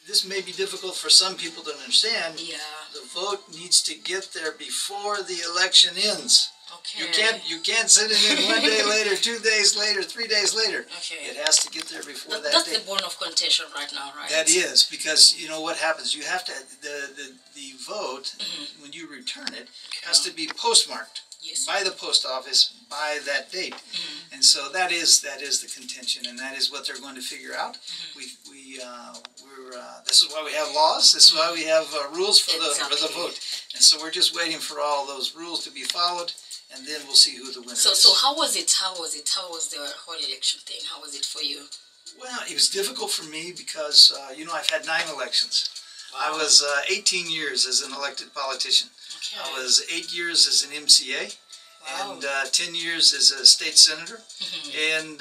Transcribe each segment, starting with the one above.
this may be difficult for some people to understand. Yeah. The vote needs to get there before the election ends. Okay. You can't send it in 1 day later, 2 days later, 3 days later. Okay. It has to get there before that That's day. the bone of contention right now, right? That is, because you know what happens. You have to the vote when you return it has to be postmarked by the post office by that date, and so that is the contention, and that is what they're going to figure out. This is why we have laws. This is why we have rules for the vote, and so we're just waiting for all those rules to be followed. And then we'll see who the winner is. So how was it? How was the whole election thing? How was it for you? Well, it was difficult for me because, you know, I've had 9 elections. Wow. I was 18 years as an elected politician. Okay. I was 8 years as an MCA. Wow. And 10 years as a state senator. And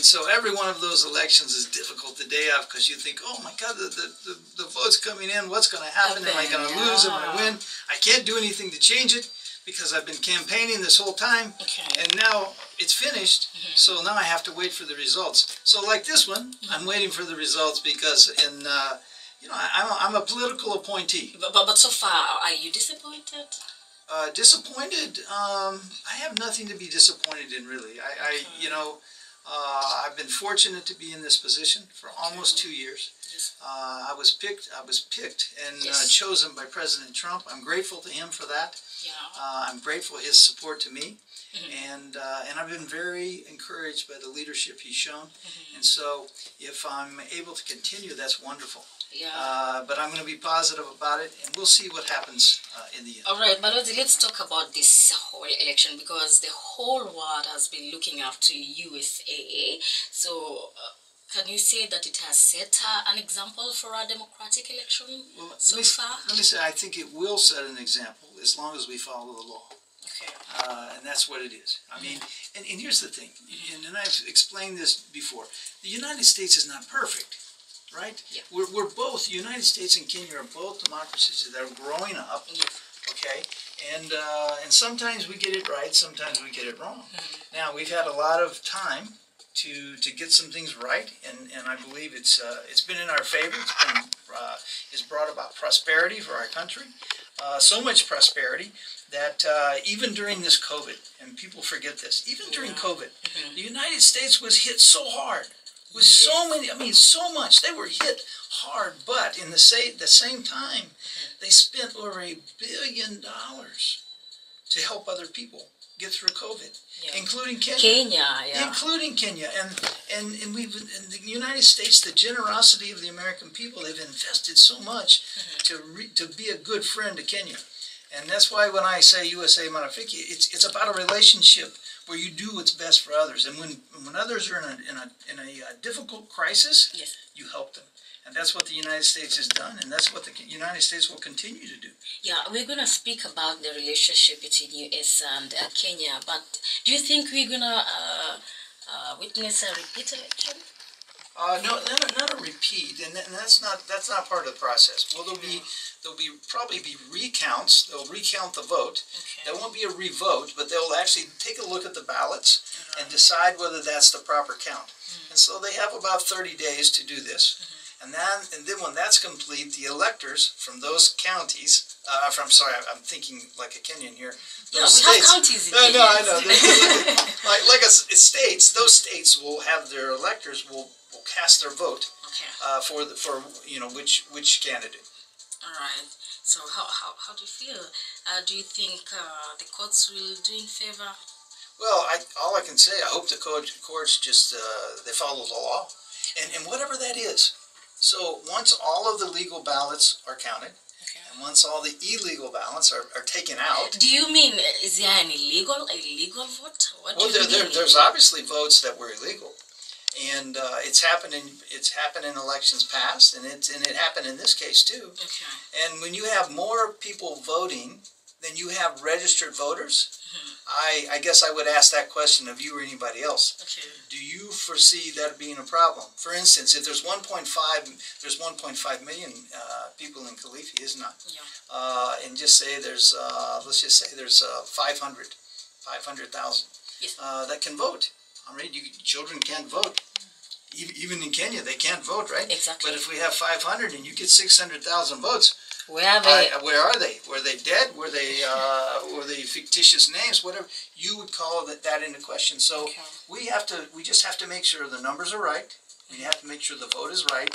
so every one of those elections is difficult the day of because you think, oh my God, the vote's coming in. What's going to happen? Am I going to lose? Am I going to win? I can't do anything to change it, because I've been campaigning this whole time, and now it's finished, so now I have to wait for the results. So like this one, I'm waiting for the results because you know, I'm a political appointee. But so far, are you disappointed? Disappointed? I have nothing to be disappointed in, really. You know, I've been fortunate to be in this position for almost 2 years. I was picked and chosen by President Trump. I'm grateful to him for that. I'm grateful his support to me, and I've been very encouraged by the leadership he's shown. And so, if I'm able to continue, that's wonderful. But I'm going to be positive about it, and we'll see what happens in the end. All right, but let's talk about this whole election, because the whole world has been looking up to USA. So, can you say that it has set an example for a democratic election so far? Let me say, I think it will set an example as long as we follow the law. Okay. And that's what it is. I mean, and here's the thing, and I've explained this before. The United States is not perfect, right? Yeah. We're both, the United States and Kenya are both democracies that are growing up, okay? And sometimes we get it right, sometimes we get it wrong. Now, we've had a lot of time to get some things right, and I believe it's been in our favor. It's brought about prosperity for our country, so much prosperity that even during this COVID, and people forget this, even during COVID, the United States was hit so hard with so many, I mean, so much. They were hit hard, but in the same time, they spent over $1 billion to help other people get through COVID, including Kenya. Including Kenya, and we've in the United States, the generosity of the American people, they've invested so much to be a good friend to Kenya, and that's why when I say USA Marafiki, it's about a relationship where you do what's best for others, and when others are in a difficult crisis, you help them. And that's what the United States has done, and that's what the United States will continue to do. Yeah, we're going to speak about the relationship between U.S. and Kenya, but do you think we're going to witness a repeat election? No, not a repeat, and that's not part of the process. Well, there'll probably be recounts. They'll recount the vote. There won't be a revote, but they'll actually take a look at the ballots and decide whether that's the proper count. And so they have about 30 days to do this. And then when that's complete, the electors from those counties, I'm thinking like a Kenyan here. Those states, have counties in Kenya. No, I know. like states, those states will have their electors will cast their vote for you know which candidate. All right. So how do you feel? Do you think the courts will do in favor? Well, all I can say, I hope the courts just they follow the law, and whatever that is. So once all of the legal ballots are counted, and once all the illegal ballots are taken out. Do you mean, is there an illegal vote? What well, there's obviously votes that were illegal, and it's happened in elections past, and it happened in this case too. And when you have more people voting than you have registered voters, I guess I would ask that question of you or anybody else. Do you foresee that being a problem? For instance, if there's 1.5 million people in Kilifi, isn't it? And just say there's let's just say there's 500,000 that can vote. All right, children can't vote. even in Kenya, they can't vote, right? Exactly. But if we have 500 and you get 600,000 votes, where are they? Where are they? Were they dead? Were they fictitious names? Whatever you would call that into question. So we just have to make sure the numbers are right. We have to make sure the vote is right.